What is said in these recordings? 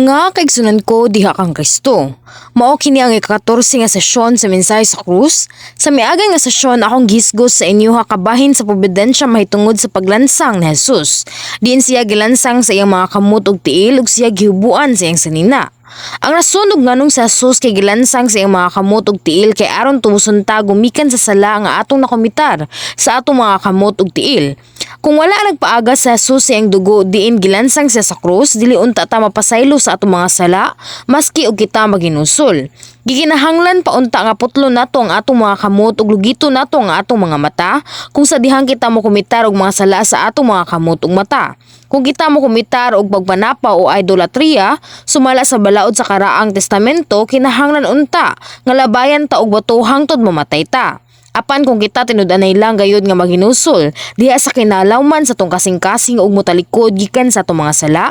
Mga kaigsunan ko diha kang Kristo. Mao kini ang ika-14 nga sesyon sa mensahe sa krus. Sa miagay nga sesyon akong gisgos sa inyo kabahin sa probidensya mahitungod sa paglansang ni Jesus. Diin siya gilansang sa iyang mga kamot ug tiil ug siya gihubuan sa iyang sanina. Ang rason ug nganong sa Jesus kay gilansang sa iyang mga kamot ug tiil kay aron tubuson ta gumikan sa sala nga atong nakomitar sa atong mga kamot ug tiil. Kung wala nagpaaga sa Jesus sa iyang dugo diin gilansang siya sa krus, dili unta ta mapasaylo sa atong mga sala maski og kita maginusol. Giginahanglan pa unta nga putlo nato ang atong mga kamot ug lugito nato ang atong mga mata kung sa dihang kita mo kumitar og mga sala sa atong mga kamot ug mata. Kung kita mo kumitar og pagpanapa o idolatria sumala sa balaod sa karaang testamento, kinahanglan unta nga labayan ta og bato hangtod mamatay ta. Apan kung kita tinud-anay lang gayud nga maginusol diha sa kinalawman sa tong kasing-kasing ug motalikod gikan sa atong mga sala,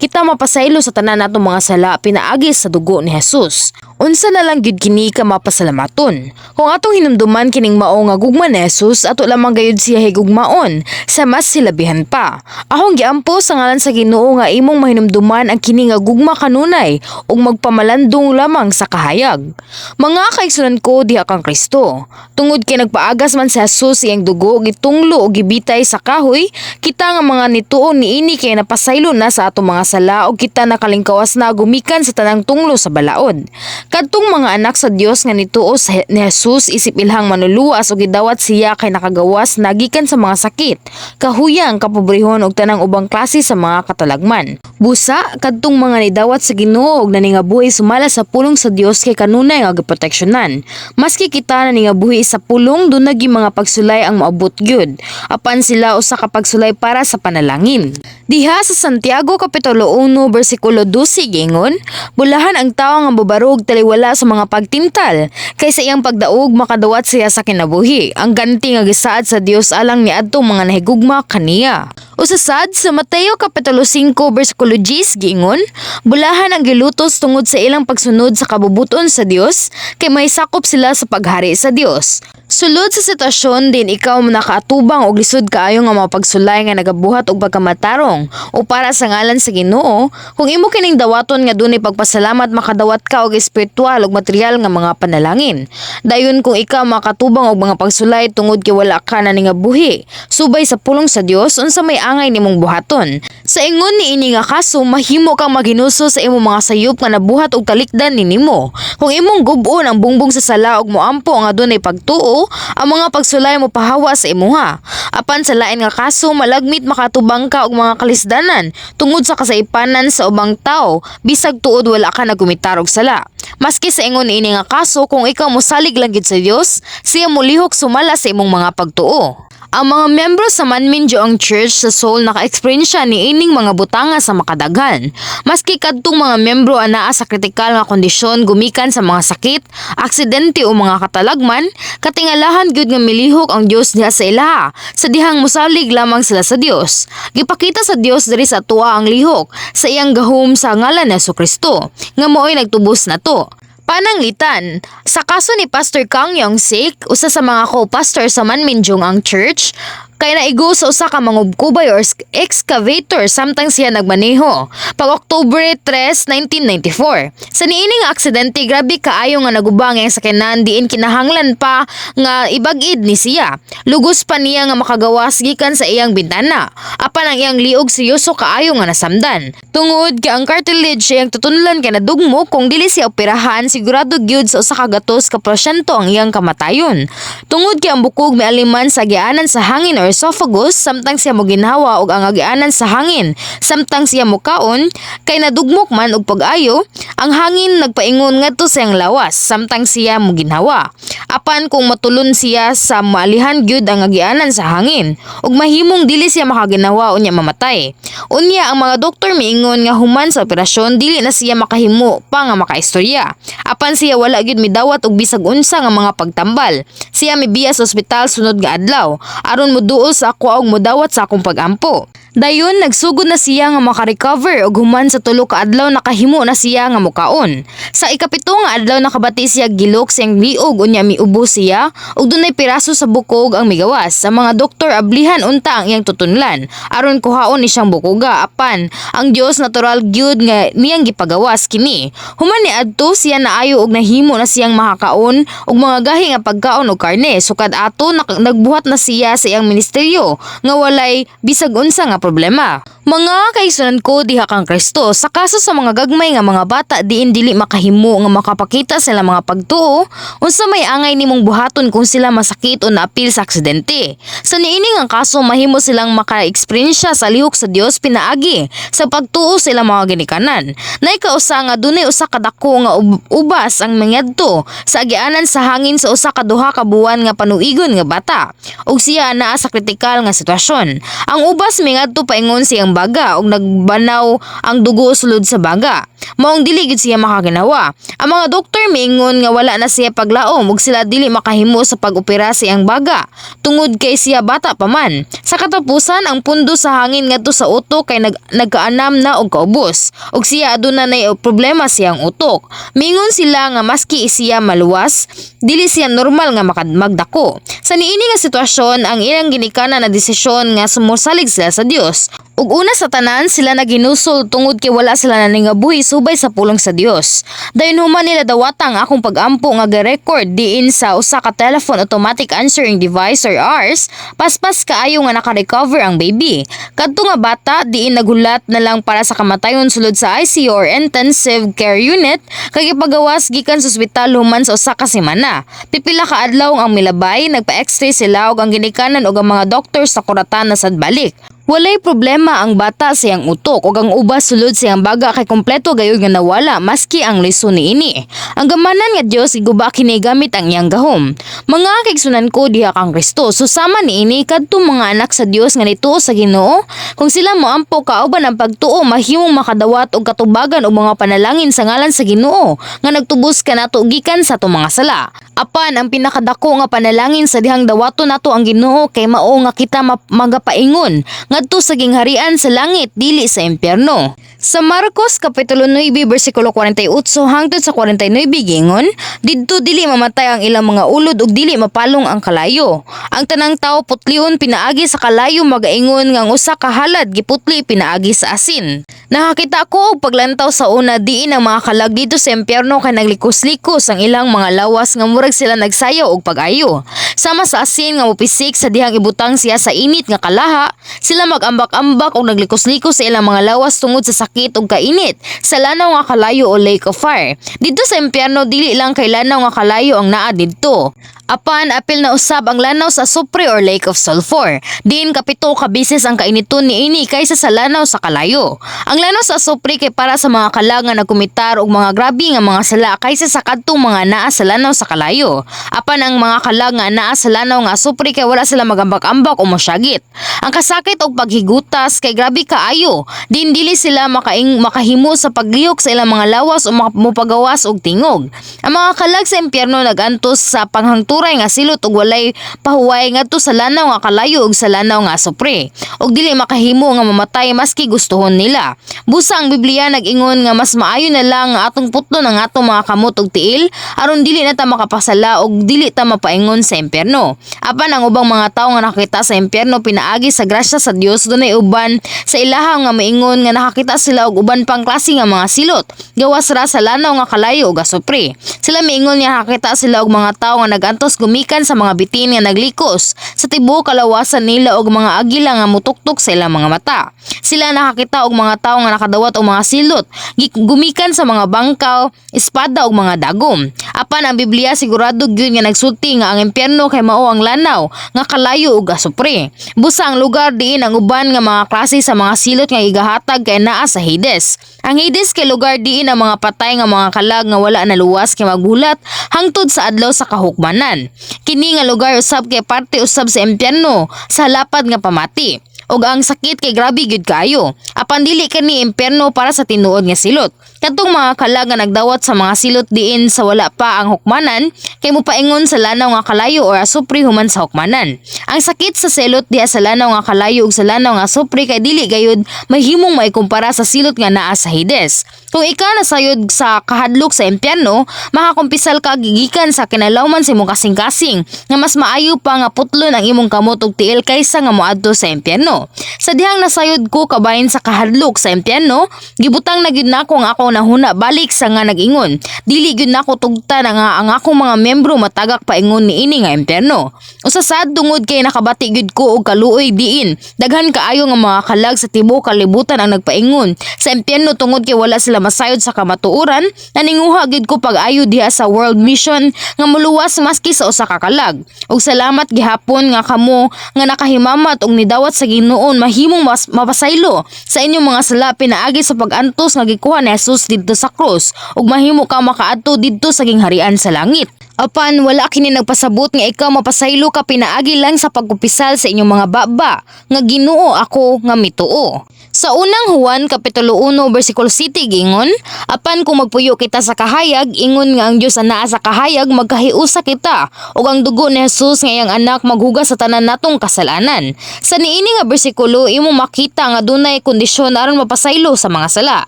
kita mapasaylo sa tanan natong mga sala pinaagi sa dugo ni Jesus. Unsa na lang gyud kini ka mapasalamaton. Kung atong hinumduman kining mao nga gugma ni Jesus, ato lamang gayud siya higugmaon sa mas silabihan pa. Akong giampo sa ngalan sa Ginoo nga imong mahinumduman ang kini nga gugma kanunay ug magpamalandong lamang sa kahayag. Mga kaigsunan ko diha kang Kristo, tungod kay nagpaagas man si Jesus iyang dugo gitunglo ug gibitay sa kahoy, kita nga mga nituon niini kay napasaylo na sa atong mga sala ug kita nakalingkawas na gumikan sa tanang tunglo sa balaod. Kadtong mga anak sa Dios nga nituo ni Jesus isip ilhang manuluwas ug gidawat siya kay nakagawas nagikan sa mga sakit, kahuyang, kapobrehon ug tanang ubang klase sa mga katalagman. Busa kadtong mga nidawat sa Ginoo ug naningabuhi sumala sa pulong sa Dios kay kanunay nga giproteksyonan. Maski kita naningabuhi sa pulong dunay mga pagsulay ang maabot gyud. Apan sila usa ka pagsulay para sa panalangin. Diha sa Santiago kapitulo 1 bersikulo 12 gingon, bulahan ang tawo nga babarog taliwala sa mga pagtintal, kaysa iyang pagdaog makadawat siya sa kinabuhi. Ang ganti nga gisaad sa Dios alang niadtong mga nahigugma kaniya. Usasad sa Mateo kapitulo 5 bersikulo 10 giingon, bulahan ang gilutos tungod sa ilang pagsunod sa kabubuton sa Dios, kay may sakop sila sa paghari sa Dios. Sulod sa sitwasyon din ikaw nakaatubang og lisod kaayo nga mga pagsulay nga nagabuhat og pagkamatarong o para sa ngalan sa Ginoo, kung imo kining dawaton nga dunay pagpasalamat makadawat ka og espiritual ug material nga mga panalangin. Dayon kung ikaw makatubang og mga pagsulay tungod kay wala ka na buhi, subay sa pulong sa Dios unsa may angay nimong buhaton. Sa ingon niini nga kaso mahimo kang maginuso sa imong mga sayop nga nabuhat og talikdan ninimo. Kung imong gub-on ang bungbong sa sala ug moampo nga dunay pagtuo, ang mga pagsulay mo pahawa sa imuha. Apan sa lain nga kaso malagmit makatubang ka og mga kalisdanan tungod sa kasaipanan sa ubang tao bisag tuod wala ka nagumitar og sala. Maski sa ingon niini nga kaso kung ikaw mosalig lang gid sa Dios, siya molihok sumala sa imong mga pagtuo. Ang mga miyembro sa Manminjoong Church sa Seoul naka-eksperyensya ni ining mga butanga sa makadaghan. Maski kadtong mga miyembro anaa sa kritikal nga kondisyon gumikan sa mga sakit, aksidente o mga katalagman, katingalahan gyud nga milihok ang Dios diha sa ilaha, sa dihang mosalig lamang sila sa Dios. Gipakita sa Dios diri sa tuwa ang lihok sa iyang gahom sa ngalan ni Jesucristo, nga mo'y nagtubos nato. Pananglitan, sa kaso ni Pastor Kang Yong-sik, usa sa mga co-pastor sa Manminjoong ang church, kay naigo sa usa ka mangubkubay or excavator samtang siya nagmaneho pag Oktubre 3, 1994. Sa niining aksidente grabe kaayo nga nagubang ang sakyanan diin kinahanglan pa nga ibag-id ni siya. Lugos pa niya nga makagawas gikan sa iyang bintana. Apan ang iyang liog seryoso kaayo nga nasamdan. Tungod kay ang cartilage siyang tutunlan kay nadugmo kung dili siya operahan sigurado gyud sa usa ka gatos ka porsyento ang iyang kamatayon. Tungod kay ang bukog may aliman sa agianan sa hangin or esophagus samtang siya mo ginhawa og ang agianan sa hangin samtang siya mo kaon kay nadugmok man og pag-ayo ang hangin nagpaingon ngadto sa iyang lawas samtang siya mo ginhawa. Apan kung matulon siya sa maalihan gyud ang agianan sa hangin ug mahimong dili siya makaginawa unya mamatay. Unya ang mga doktor miingon nga human sa operasyon dili na siya makahimo pa nga makaistorya. Apan siya wala gyud midawat og bisag unsa nga mga pagtambal. Siya mibiya sa ospital sunod nga adlaw aron moduol sa ako og modawat sa akong pag-ampo. Dayon nagsugod na siya nga makarecover ug human sa tulo ka adlaw nakahimo na siya nga mukaon. Sa ikapito nga adlaw nakabati siya gilok siyang liog unya miubo siya ug dunay piraso sa bukog ang migawas. Sa mga doktor ablihan unta ang iyang tutunlan aron kuhaon ni siyang bukoga apan ang Dios natural gyud nga niyang gipagawas kini. Human ni adto siya naayo og nahimo na siyang makakaon og mga gahi nga pagkaon og karne sukad ato nagbuhat na siya sa iyang ministeryo nga walay bisag unsa nga problema. Mga kaigsunan ko diha kang Kristo, sa kaso sa mga gagmay nga mga bata diin dili makahimo nga makapakita sila mga pagtuo, unsa may angay nimong buhaton kung sila masakit o naapil sa aksidente. Sa niini nga kaso mahimo silang maka-eksperyensya sa lihok sa Dios pinaagi sa pagtuo sila mga ginikanan. Nay kausa nga dunay usa ka dako nga ubas ang mangyadto sa agianan sa hangin sa usa ka duha ka buwan nga panuigon nga bata ug siya naa sa kritikal nga sitwasyon. Ang ubas mingadto paingon siyang baga ug nagbanaw ang dugo sulod sa baga. Maong dili gid siya makaginawa. Ang mga doktor miingon nga wala na siya paglaom ug sila dili makahimo sa pag-opera siyang baga tungod kay siya bata pa man. Sa katapusan ang pundo sa hangin ngadto sa utok kay nagkaanam na og kaubos ug siya aduna nay problema siyang utok. Mingon sila nga maski siya maluwas, dili siya normal nga magdako. Sa niini nga sitwasyon ang ilang ginikanan na desisyon nga sumusalig sila sa Dios. Ug una sa tanan sila naginusol tungod kay wala sila naningabuhi subay sa pulong sa Dios. Dayon human nila dawatang akong pagampo nga ga-record diin sa usa ka telephone automatic answering device or ARS, paspas kaayo nga naka-recover ang baby. Kadto nga bata diin nagulat na lang para sa kamatayon sulod sa ICU or intensive care unit kay gipagawas gikan sa ospital human sa usa ka semana. Pipila ka adlaw ang milabay, nagpa-x-ray sila ug ang ginikanan ug ang mga doktor sa kuratan na sad balik. Walay problema ang bata sa iyang utok ug ang ubas sulod sa iyang baga kay kompleto gayud nga nawala maski ang lisod niini. Ang gamanan nga Dios iguba kini gamit ang iyang gahom. Mga kaigsunan ko diha kang Kristo, susama niini kadtong mga anak sa Dios nga nituo sa Ginoo, kung sila moampo kauban ang pagtuo mahimong makadawat og katubagan og mga panalangin sa ngalan sa Ginoo nga nagtubos kanato gikan sa atong mga sala. Apan ang pinakadako nga panalangin sa dihang dawaton nato ang Ginoo kay mao nga kita magapaingon ngadto sa gingharian sa langit dili sa impyerno. Sa Marcos kapitulo 9 bersikulo 48 hangtod sa 49 gingon, didto dili mamatay ang ilang mga ulod ug dili mapalong ang kalayo. Ang tanang tawo putlion pinaagi sa kalayo magaingon nga ang usa ka halad giputli pinaagi sa asin. Nakakita ko og paglantaw sa una diin ang mga kalag dito sa impyerno kay naglikos-likos ang ilang mga lawas nga murag sila nagsayaw og pag-ayo. Sama sa asin nga mopisik sa dihang ibutang siya sa init nga kalaha, sila mag-ambak-ambak og naglikos-likos sa ilang mga lawas tungod sa sakit ug kainit sa lanaw nga kalayo o lake of fire. Dito sa impyerno dili lang kay lanaw nga kalayo ang naa didto. Apan apil na usab ang lanaw sa Supre or Lake of Sulphur. Diin kapito ka bises ang kainiton niini kaysa sa lanaw sa kalayo. Ang lanaw sa Supre kay para sa mga kalag nga nagkumitar og mga grabe nga mga sala kaysa sa kadtong mga naa sa lanaw sa kalayo. Apan ang mga kalag nga naa sa lanaw nga Supre kay wala sila magambak-ambak o mosyagit. Ang kasakit og paghigutas kay grabe kaayo. Diin dili sila makahimo sa paglihok sa ilang mga lawas o mopagawas og tingog. Ang mga kalag sa impyerno nagantos sa panghangturay nga silot ug walay pahuway ngadto sa lanaw nga kalayo ug sa lanaw nga Supre. Ug dili makahimo nga mamatay maski gustuhon nila. Busa ang Biblia nag-ingon nga mas maayo na lang nga atong putlon ang atong mga kamot ug tiil aron dili na ta makapasala ug dili ta mapaingon sa impyerno. Apan ang ubang mga tawo nga nakakita sa impyerno pinaagi sa grasya sa Dios dunay uban sa ilaha nga maingon nga nakakita sila og uban pang klase nga mga silot gawas ra sa lanaw nga kalayo ug Supre. Sila maingon nga nakakita sila og mga tawo nga nagantos gumikan sa mga bitin nga naglikos sa tibuok kalawasan nila og mga agila nga mutuktok sa ilang mga mata. Sila nakakita og mga tawo nga nakadawat og mga silot gumikan sa mga bangkaw, espada ug mga dagom. Apan ang Biblia sigurado gyud nga nagsulti nga ang impyerno kay mao ang lanaw nga kalayo ug Supre. Busa ang lugar diin ang uban nga mga klase sa mga silot nga igahatag kay naa sa Hades. Ang Hades kay lugar diin ang mga patay nga mga kalag nga wala na luwas kay magbulat hangtod sa adlaw sa kahukmanan. Kini nga lugar usab kay parte usab sa impyerno sa lapad nga pamati. Og ang sakit kay grabe gyud kaayo. Apan dili kani impyerno para sa tinuod nga silot. Katong mga kalag nga nagdawat sa mga silot diin sa wala pa ang hukmanan kay mopaingon sa lanaw nga kalayo or asupri human sa hukmanan. Ang sakit sa silot diha sa lanaw nga kalayo ug sa lanaw nga asupri kay dili gayud mahimong maikumpara sa silot nga naa sa Hades. Kung ikaw nasayod sa kahadlok sa impyerno, makakumpisal ka gigikan sa kinalawman sa imong kasing-kasing nga mas maayo pa nga putlon ang imong kamot ug tiil kaysa nga moadto sa impyerno. Sa dihang nasayod ko kabahin sa kahadlok sa impyerno, gibutang na gyud nako ang ako nahuna balik sa nga nag-ingon. Dili gyud nako tugta na nga ang akong mga miyembro matagak paingon niini nga impyerno. Usa sad tungod kay nakabati gyud ko og kaluoy diin. Daghan kaayo nga mga kalag sa tibuok kalibutan ang nagpaingon sa impyerno tungod kay wala sila masayod sa kamatuoran. Naninguha gyud ko pag-ayo diha sa world mission nga muluwas maski sa usa ka kalag. Ug salamat gihapon nga kamo nga nakahimamat og nidawat sa Ginoon mahimong mapasaylo sa inyong mga sala pinaagi sa pag-antos nga gikuha ni Jesus didto sa krus ug mahimo ka makaadto didto sa gingharian sa langit. Apan wala kini nagpasabot nga ikaw mapasaylo ka pinaagi lang sa pagkupisal sa inyong mga baba nga Ginoo ako nga mituo. Sa unang Juan kapitulo 1 bersikulo 7 gingon, apan kung magpuyo kita sa kahayag, ingon nga ang Dios anaa sa kahayag magkahiusa kita ug ang dugo ni Jesus nga iyang anak maghugas sa tanan natong kasalanan. Sa niini nga bersikulo imo makita nga dunay kondisyon aron mapasaylo sa mga sala.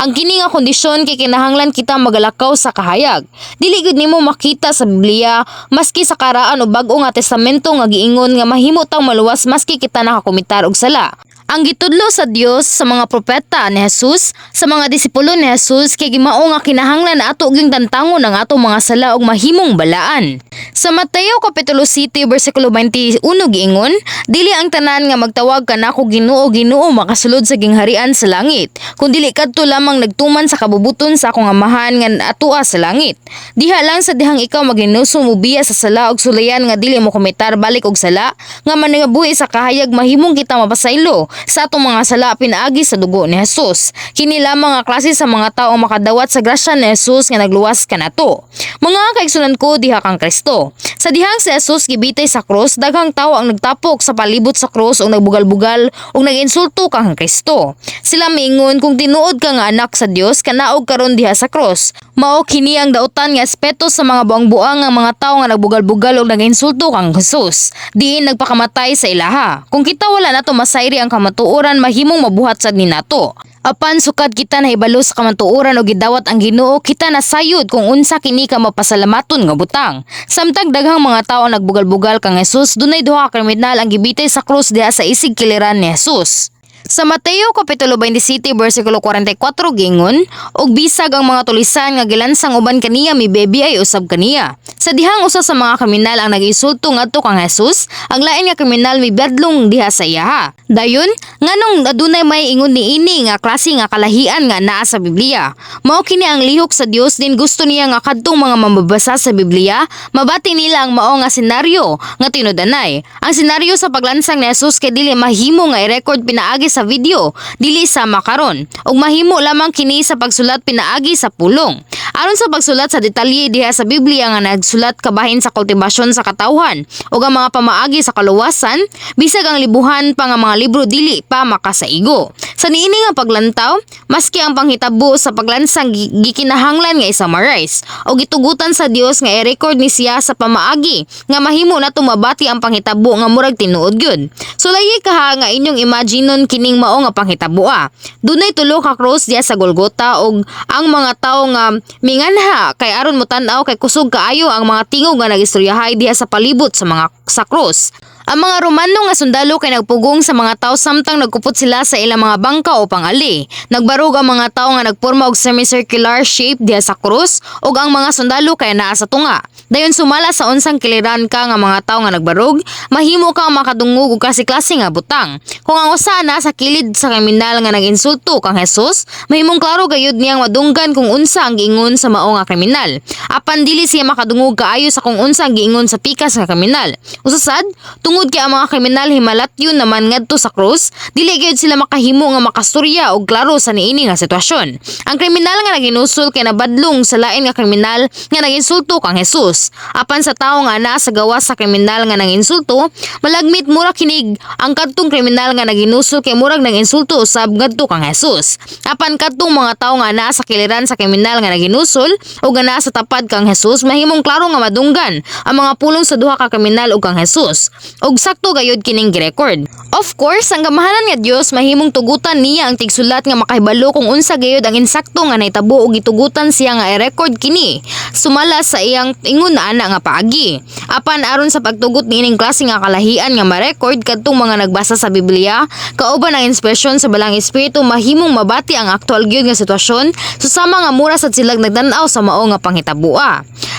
Ang kini nga kondisyon kay kinahanglan kita magalakaw sa kahayag. Dili gud nimo makita sa Biblia maski sa karaan o bag-o nga testamento nga giingon nga mahimo tang maluwas maski kita nakakomitar og sala. Ang gitudlo sa Dios sa mga propeta ni Jesus, sa mga disipulo ni Jesus kay gimao nga kinahanglan ato gyud tantangon ang atong mga sala ug mahimong balaan. Sa Mateo kapitulo 7 bersikulo 21 giingon, dili ang tanan nga magtawag kanako Ginoo Ginoo makasulod sa gingharian sa langit, kun dili kadto lamang nagtuman sa kabubuton sa akong amahan nga atua sa langit. Diha lang sa dihang ikaw maghinuso mobiya sa sala ug sulayan nga dili mo komitar balik og sala nga managabuhi sa kahayag mahimong kita mapasaylo sa atong mga sala pinaagi sa dugo ni Jesus. Kini lamang nga klase sa mga tawo makadawat sa grasya ni Jesus nga nagluwas kanato. Mga kaigsunan ko diha kang Kristo. Sa dihang si Jesus gibitay sa krus, daghang tawo ang nagtapok sa palibot sa krus ug nagbugal-bugal ug naginsulto kang Kristo. Sila miingon kung tinuod ka nga anak sa Dios kanaog karon diha sa krus. Mao kini ang dautan nga aspeto sa mga buang-buang nga mga tawo nga nagbugal-bugal ug naginsulto kang Jesus. Diin nagpakamatay sa ilaha. Kung kita wala nato masayri ang kamatuoran mahimong mabuhat sad ni nato. Apan sukad kita nahibalo sa kamatuoran o gidawat ang Ginoo, kita nasayod kung unsa kini ka mapasalamaton nga butang. Samtang daghang mga tawo nagbugal-bugal kang Jesus, dunay duha ka kriminal ang gibitay sa krus diha sa isig kiliran ni Jesus. Sa Mateo kapitulo 27 bersikulo 44 gingon, og bisag ang mga tulisan nga gilansang uban kaniya mibebi ay usab kaniya. Sa dihang usa sa mga kriminal ang nag-isulto ngadto kang Jesus, ang lain nga kriminal mibadlong diha sa iyaha. Dayon, nganong adunay may ingon niini nga klase nga kalahian nga naa sa Biblia. Mao kini ang lihok sa Dios din gusto niya nga kadtong mga mambabasa sa Biblia, mabati nila ang mao nga senaryo nga tinud-anay. Ang senaryo sa paglansang ni Jesus kay dili mahimo nga i-record pinaagi sa video, dili sa makaron, ug mahimo lamang kini sa pagsulat pinaagi sa pulong. Aron sa pagsulat sa detalye diha sa Biblia nga nagsulat kabahin sa kultibasyon sa katawhan ug ang mga pamaagi sa kaluwasan, bisag ang libuhan pa nga mga libro dili pa makasaigo. Sa niini nga paglantaw, maski ang panghitabo sa paglansang gikinahanglan nga i-summarize o gitugutan sa Dios nga i-record ni siya sa pamaagi nga mahimo na tumabati ang panghitabo nga murag tinuod gyud. So layi ka ha nga inyong imaginon kining mao nga panghitabo a. Dunay tulo ka cross diha sa Golgota ug ang mga tawo nga minganha kay aron mo tan-aw kay kusog kaayo ang mga tingog nga nagistoryahay diha sa palibot sa cross. Ang mga Romano nga sundalo kay nagpugong sa mga tawo samtang nagkupot sila sa ilang mga bangka o pangali. Nagbarog ang mga tawo nga nagporma og semicircular shape diha sa krus ug ang mga sundalo kay naa sa tunga. Dayon sumala sa unsang kiliran ka nga mga tawo nga nagbarog, mahimo kang makadungog og klase-klase nga butang. Kung ang usa na sa kilid sa kriminal nga naginsulto kang Jesus, mahimong klaro gayud niyang madunggan kung unsa ang giingon sa mao nga kriminal. Apan dili siya makadungog kaayo sa kung unsa ang giingon sa pikas nga kriminal. Usasad, tungod kay ang mga kriminal himalatyon naman ngadto sa krus, dili gyud sila makahimo nga makastorya og klaro sa niini nga sitwasyon. Ang kriminal nga naginusol kay nabadlong sa lain nga kriminal nga naginsulto kang Hesus. Apan sa tawo nga ana sa gawas sa kriminal nga nanginsulto, malagmit mura kinig ang kadtong kriminal nga naginusol kay murag nanginsulto usab ngadto kang Hesus. Apan kadtong mga tawo nga ana sa kiliran sa kriminal nga naginusol o nga naa sa tapad kang Hesus, mahimong klaro nga madunggan ang mga pulong sa duha ka kriminal ug kang Hesus. Og sakto gayud kining girecord. Of course, ang gamahanan nga Dios mahimong tugutan niya ang tigsulat nga makahibalo kung unsa gayud ang insakto nga nahitabo og gitugutan siya nga i-record kini. Sumala sa iyang ingon na ana nga paagi. Apan aron sa pagtugot niining klase nga kalahian nga ma-record kadtong mga nagbasa sa Biblia, kauban ang inspirasyon sa balang espiritu mahimong mabati ang aktual gyud nga sitwasyon susama nga mura sad silang nagdan-aw sa mao nga panghitabo.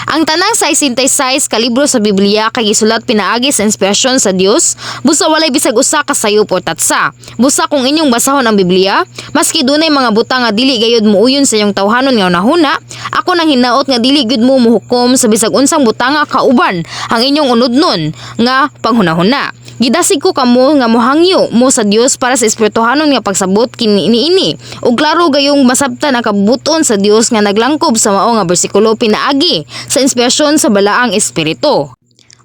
Ang tanang 66 ka libro sa Biblia kay gisulat pinaagi sa inspirasyon sa Dios, busa walay bisag usa ka sayop o tatsa. Busa kung inyong basahon ang Biblia, maski dunay mga butang nga dili gayud muuyon sa iyong tawhanon nga unahuna, ako nang hinaot nga dili gyud mo muhukom sa bisag unsang butang nga kauban ang inyong unodnon nga panghunahuna. Gidasig ko kamo nga mohangyo mo sa Dios para sa espirituhanon nga pagsabot kini ini. Ug klaro gayong masabtan ang kabuton sa Dios nga naglangkob sa mao nga bersikulo pinaagi sa inspirasyon sa balaang espiritu.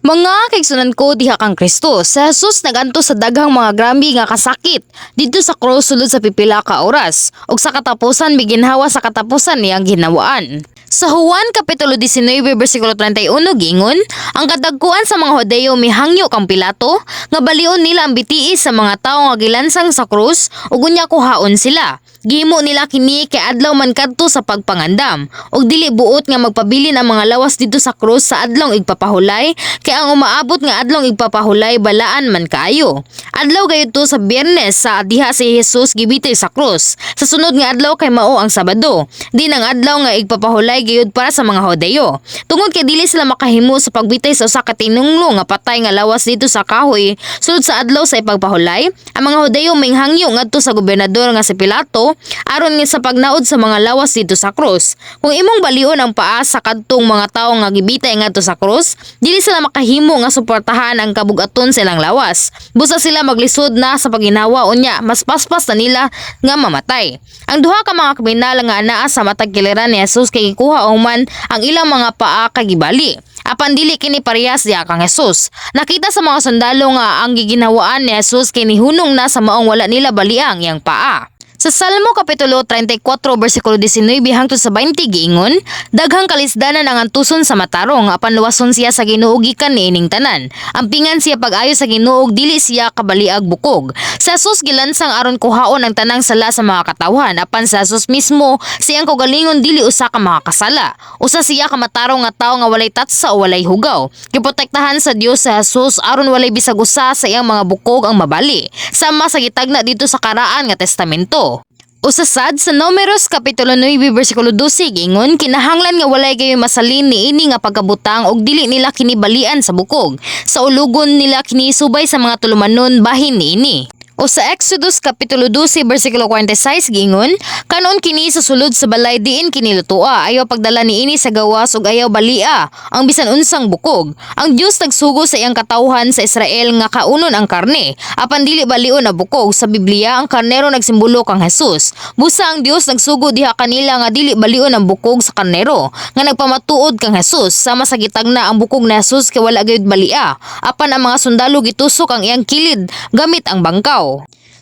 Mga kaigsunan ko diha kang Kristo, sa Jesus naganto sa daghang mga grabe nga kasakit didto sa krus sulod sa pipila ka oras ug sa katapusan biginhawa sa katapusan niyang ginawaan. Sa Juan Kapitulo 19 versikulo 31 gingon, ang kadagkuan sa mga Hodeo mihangyo kang Pilato nga balion nila ang bitiis sa mga tawo nga gilansang sa krus ug unya kuhaon sila. Gihimo nila kini kay adlaw man kadto sa pagpangandam ug dili buot nga magpabilin ang mga lawas dito sa krus sa adlong igpapahulay kay ang umaabot nga adlong igpapahulay balaan man kaayo. Adlaw gayud to sa Biyernes sa diha si Jesus gibitay sa krus. Sa sunod nga adlaw kay mao ang Sabado. Di ang adlaw nga igpapahulay gayud para sa mga Hodeo. Tungod kay dili sila makahimo sa pagbitay sa usa ka tinunglo nga patay nga lawas dito sa kahoy sulod sa adlaw sa ipagpahulay, ang mga Hodeo minghangyo ngadto sa gobernador nga si Pilato aron nga sa pagnaod sa mga lawas dito sa krus. Kung imong balion ang paa sa kadtong mga tawo nga gibitay ngadto sa krus, dili sila makahimo nga suportahan ang kabugaton silang lawas. Busa sila maglisod na sa paginawa unya mas paspas na nila nga mamatay. Ang duha ka mga kriminal nga anaa sa matag kiliran ni Jesus kay gikuha human ang ilang mga paa kay gibali. Apan dili kini parehas diha kang Jesus. Nakita sa mga sundalo nga ang giginhawaan ni Jesus kay nihunong na sa maong wala nila baliang yang paa. Sa Salmo Kapitulo 34 versikulo 19 hangtod sa 20 giingon, daghang kalisdanan ang antuson sa matarong apan luwason siya sa Ginoo gikan niining tanan. Ampingan siya pag-ayo sa Ginoo dili siya kabaliag bukog. Sa Jesus gilansang aron kuhaon ang tanang sala sa mga katawhan apan sa Jesus mismo siyang kaugalingon dili usa ka makakasala. Usa siya ka matarong nga tawo nga walay tatsa o walay hugaw. Giprotektahan sa Dios sa Jesus aron walay bisag usa sa iyang mga bukog ang mabali. Sama sa gitagna dito sa karaan nga testamento. Usasad sa Números Kapitulo 9 versikulo 12 gingon, kinahanglan nga walay gayon masalin niini nga pagkabutang og dili nila kini balian sa bukog. Sa ulugon nila kini subay sa mga tulumanon bahin niini. O sa Exodus Kapitulo 12 versikulo 46 gingon, kanon kini sa sulod sa balay diin kini lutua, ayaw pagdala niini sa gawas ug ayaw balia ang bisan unsang bukog. Ang Dios nagsugo sa iyang katawhan sa Israel nga kaunon ang karne, apan dili balion na bukog. Sa Biblia ang karnero nagsimbolo kang Jesus. Busa ang Dios nagsugo diha kanila nga dili balion ang bukog sa karnero nga nagpamatuod kang Jesus. Sama sa gitagna ang bukog na Jesus kay wala gayud balia, apan ang mga sundalo gitusok ang iyang kilid gamit ang bangkaw.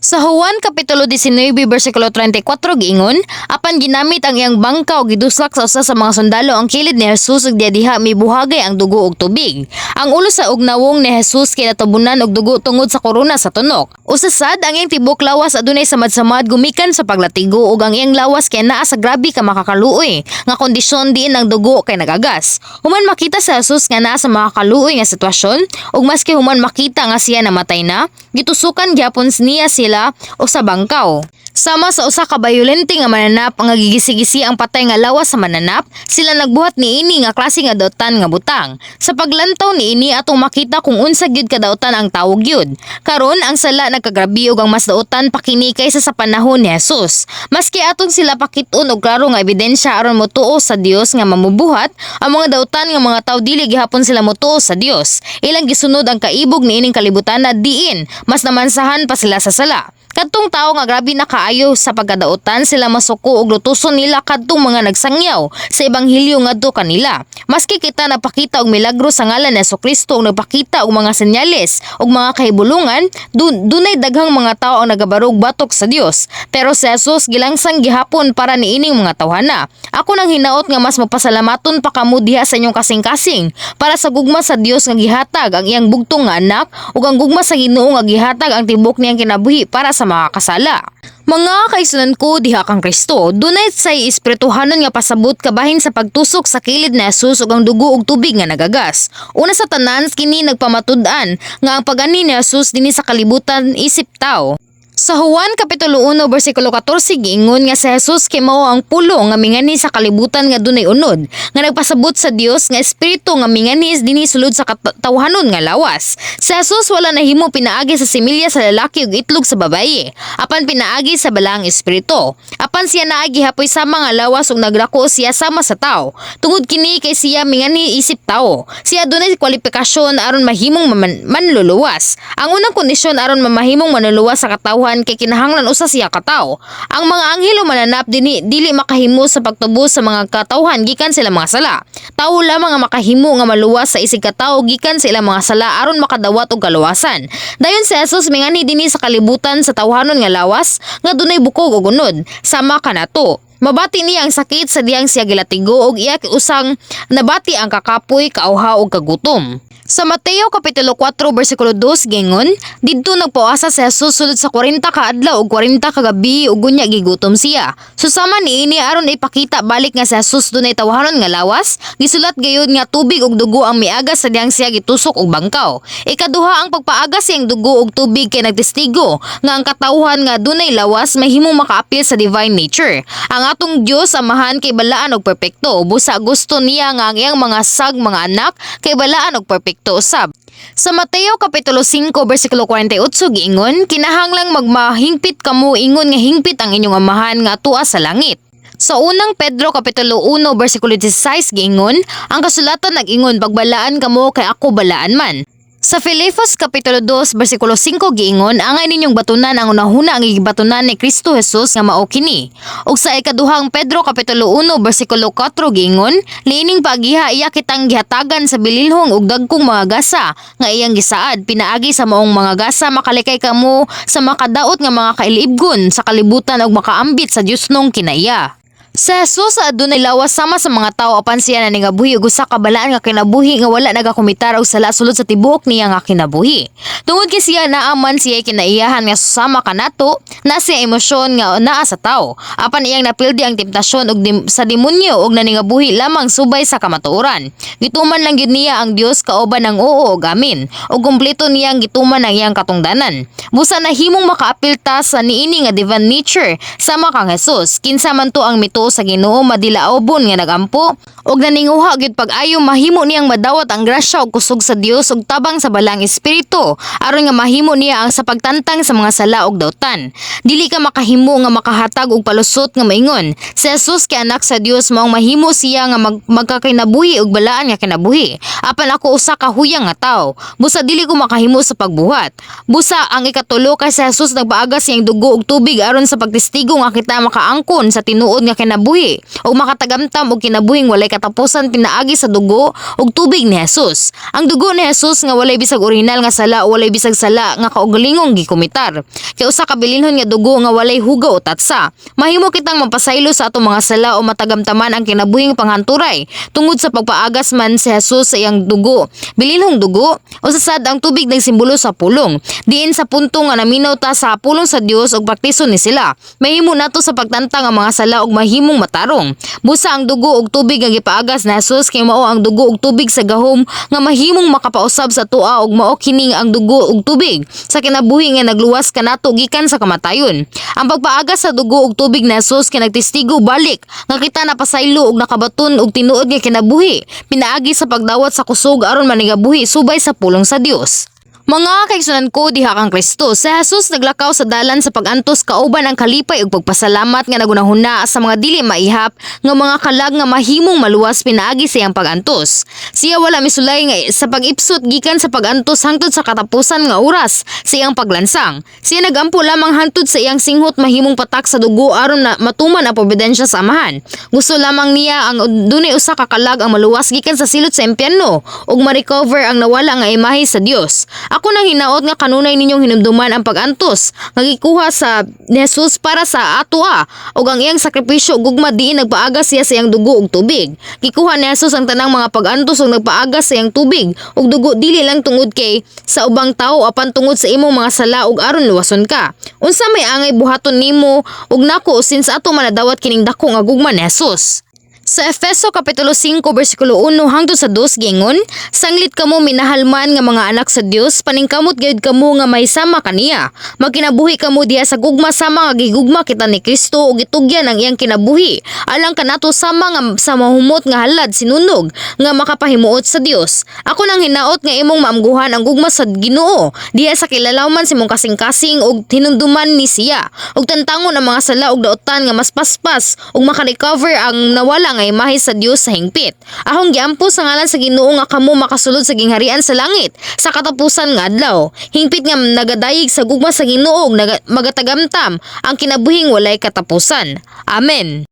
Sa Juan Kapitulo 19 versikulo 34 giingon, apan ginamit ang iyang bangkaw giduslak sa usa sa mga sundalo ang kilid ni Jesus ug diha mibuhagay ang dugo ug tubig. Ang ulo sa ugnawong ni Jesus kay natabunan og dugo tungod sa korona sa tunok. Usasad ang iyang tibok lawas adunay samad-samad gumikan sa paglatigo ug ang iyang lawas kay naa sa grabe ka makakaluoy nga kondisyon diin ang dugo kay nagagas. Human makita sa Jesus nga naa sa makakaluoy nga sitwasyon ug maski human makita nga siya namatay na, gitusukan gyapon niya sila o sa bangkaw. Sama sa usa ka bayolente nga mananap ang gigisi-gisi ang patay nga lawas sa mananap, sila nagbuhat niini nga klase nga dautan nga butang. Sa paglantaw niini atong makita kung unsa gyud kadautan ang tawag gyud. Karon ang sala nagkagrabi og ang mas dautan pakini kaysa sa panahon ni Jesus. Maski atong sila pakit-on og klaro nga ebidensya aron motuo sa Dios nga mamubuhat, ang mga dautan nga mga tawo dili gihapon sila motuo sa Dios. Ilang gisunod ang kaibog niining kalibutan na diin mas namansahan pa sila sa sala. Kadtong tao nga grabe na kaayo sa pagkadautan sila masuko og lutuson nila kadtong mga nagsangyaw sa ebanghelyo ngadto kanila. Maski kita napakita og milagro sa ngalan ni Jesucristo og nagpakita og mga senyales og mga kahibulungan, dunay daghang mga tao ang nagabarog batok sa Dios. Pero si Jesus gilangsang gihapon para niining mga tawhana. Ako nang hinaot nga mas mapasalamaton pa kamo diha sa inyong kasing-kasing para sa gugma sa Dios nga gihatag ang iyang bugtong nga anak ug ang gugma sa Ginoo nga gihatag ang tibok niyang kinabuhi para sa mga kasala. Mga kaigsunan ko diha kang Kristo, dunay say espirituhanon nga pasabot kabahin sa pagtusok sa kilid ni Jesus ug ang dugo ug tubig nga nagagas. Una sa tanan kini nagpamatud-an nga ang pagani ni Jesus dinhi sa kalibutan isip tao. Sa Juan Kapitulo 1 versikulo 14 giingon nga si Jesus kay mao ang pulo nga mingani sa kalibutan nga dunay unod nga nagpasabot sa Dios nga espiritu nga mingani dinhi sulod sa katawhanon nga lawas. Si Jesus wala nahimo pinaagi sa similya sa lalaki ug itlog sa babaye, apan pinaagi sa balaang espiritu. Apan siya naagi hapoy sama nga lawas ug nagrako siya sama sa tao. Tungod kini kay siya mingani isip tao. Siya dunay kwalifikasyon aron mahimong manluluwas. Ang unang kondisyon aron mamahimong manluluwas sa katawhan kay kinahanglan usa siya ka tawo. Ang mga anghelo mananap dili makahimo sa pagtubos sa mga katawhan gikan sila mga sala. Tawo lamang ang makahimo nga maluwas sa isig ka tawo gikan sa ilang mga sala aron makadawat og kaluwasan. Dayon si Jesus mingani dinhi sa kalibutan sa tawhanon nga lawas nga dunay bukog ug unod. Sama kanato. Mabati niya ang sakit sa diyang siya gilatigo ug iya usang nabati ang kakapoy, kaawhaw ug kagutom. Sa Mateo Kapitulo 4 versikulo 2 gingon, didto nagpauasa si Jesus sulod sa 40 ka adlaw ug 40 ka gabi ug unya gigutom siya. Susama niini aron ipakita balik nga si Jesus dunay tawhanon nga lawas, gisulat gayud nga tubig ug dugo ang miagas sa diyang siya gitusok og bangkaw. Ikaduha ang pagpaagas siyang dugo ug tubig kay nagtestigo nga ang katawhan nga dunay lawas mahimong makaapil sa divine nature. Ang atong Dios amahan kay balaan og perpekto, busa gusto niya nga ang iyang mga mga anak kay balaan og perpekto usab. Sa Mateo Kapitulo 5 versikulo 48 giingon, kinahanglang magmahingpit kamo ingon nga hingpit ang inyong amahan nga tua sa langit. Sa unang Pedro Kapitulo 1 versikulo 16 giingon, ang kasulatan nag-ingon pagbalaan kamo kay ako balaan man. Sa Filipos Kapitulo 2 versikulo 5 giingon, angay ninyong batunan ang unahuna ang gibatunan ni Kristo Jesus nga mao kini. Ug sa ikaduhang Pedro Kapitulo 1 versikulo 4 giingon, liining pagiha iya kitang gihatagan sa bililhong ug dagkong mga gasa nga iyang gisaad pinaagi sa maong mga gasa makalikay kamo sa makadaot nga mga kailibgon sa kalibutan ug makaambit sa Dios nung kinaiya. Si Jesus adunay lawas sama sa mga tao apan siya na ningabuhi ug usa ka balaan nga kinabuhi nga wala nagakomitar og sala sulod sa tibuok niya nga kinabuhi. Tungod kay siya naaman siya kinaiyahan nga susama kanato na siya emosyon nga naa sa tao. Apan iyang napildi ang temptasyon og sa demonyo ug naningabuhi lamang subay sa kamatuoran. Gituman lang gyud niya ang Dios kauban ng oo ug amin ug kumpleto niyang gituman ang iyang katungdanan. Busa nahimong makaapilta sa niini nga divine nature sama kang Jesus. Kinsa man to ang mito sa Ginoo madilaobon nga nagampo og naninguha gyud pag-ayo mahimo niyang madawat ang grasya ug kusog sa Dios ug tabang sa balang espiritu aron nga mahimo niya ang sa pagtantang sa mga sala ug dautan. Dili ka makahimo nga makahatag og palusot nga maingon si Jesus kay anak sa Dios maong mahimo siya nga magkakinabuhi og balaan nga kinabuhi. Apan ako usa ka huyang nga tawo. Busa dili ko makahimo sa pagbuhat. Busa ang ikatulo kay si Jesus nagpaagas siyang dugo ug tubig aron sa pagtestigo nga kita makaangkon sa tinuod nga kinabuhi ug makatagamtam og kinabuhing walay katapusan pinaagi sa dugo ug tubig ni Jesus. Ang dugo ni Jesus nga walay bisag orihinal nga sala o walay bisag sala nga kaugalingong gikumitar. Kay usa ka bilinhon nga dugo nga walay hugaw o tatsa. Mahimo kitang mapasaylo sa atong mga sala o matagamtaman ang kinabuhing panghanturay tungod sa pagpaagas man si Jesus sa iyang dugo. Bilinhong dugo o sasad ang tubig nagsimbolo sa pulong. Diin sa punto nga naminaw ta sa pulong sa Dios ug baptiso ni sila. Mahimo nato sa pagtantang ang mga sala ug mahimong matarong. Busa ang dugo ug tubig nga gipaagas na Jesus kay mao ang dugo ug tubig sa gahom nga mahimong makapausab sa tua ug mao kini ang dugo ug tubig sa kinabuhi nga nagluwas kanato gikan sa kamatayon. Ang pagpaagas sa dugo ug tubig na Jesus kay nagtestigo balik nga kita napasaylo ug nakabaton og tinuod nga kinabuhi pinaagi sa pagdawat sa kusog aron manigabuhi subay sa pulong sa Dios. Mga kaigsunan ko diha kang Kristo, si Jesus naglakaw sa dalan sa pagantos kauban ang kalipay ug pagpasalamat nga nagunahuna sa mga dili maihap nga mga kalag nga mahimong maluwas pinaagi sa iyang pagantos. Siya wala misulay nga sa pag-ipsot gikan sa pagantos hangtod sa katapusan nga oras sa iyang paglansang. Siya nagampo lamang hangtod sa iyang singhot mahimong patak sa dugo aron na matuman ang probidensya sa Amahan. Gusto lamang niya ang dunay usa ka kalag ang maluwas gikan sa silot sa impyerno ug ma-recover ang nawala nga imahe sa Dios. Ako nang hinaot nga kanunay ninyong hinumduman ang pagantos nga gikuha sa Jesus para sa atoa ug ang iyang sakripisyo gugma diin nagpaagas siya sa iyang dugo ug tubig. Gikuha ni Jesus ang tanang mga pagantos ug nagpaagas sa iyang tubig ug dugo dili lang tungod kay sa ubang tawo apan tungod sa imong mga sala ug aron luwason ka. Unsa may angay buhaton nimo ug nako since ato manadawat kining dako nga gugma ni Jesus. Sa Efeso Kapitulo 5 versikulo 1 hangtod sa 2 gingon, sanglit kamo minahalman nga mga anak sa Dios, paningkamot gayud kamo nga may sama kaniya. Magkinabuhi kamo diha sa gugma sama nga gigugma kita ni Kristo ug itugyan ang iyang kinabuhi. Alang kanato sama nga sa mahumot nga halad sinunog nga makapahimuot sa Dios. Ako nang hinaot nga imong maamguhan ang gugma sa Ginoo diha sa kilalawman si mong kasing-kasing ug hinumduman ni siya. Ug tantangon ang mga sala ug daotan nga mas paspas ug maka-recover ang nawala nga imahe sa Dios sa hingpit. Ahong giampo sa ngalan sa Ginoo nga kamo makasulod sa gingharian sa langit sa katapusan nga adlaw. Hingpit nga nagadayig sa gugma sa Ginoo ug magatagamtam ang kinabuhing walay katapusan. Amen.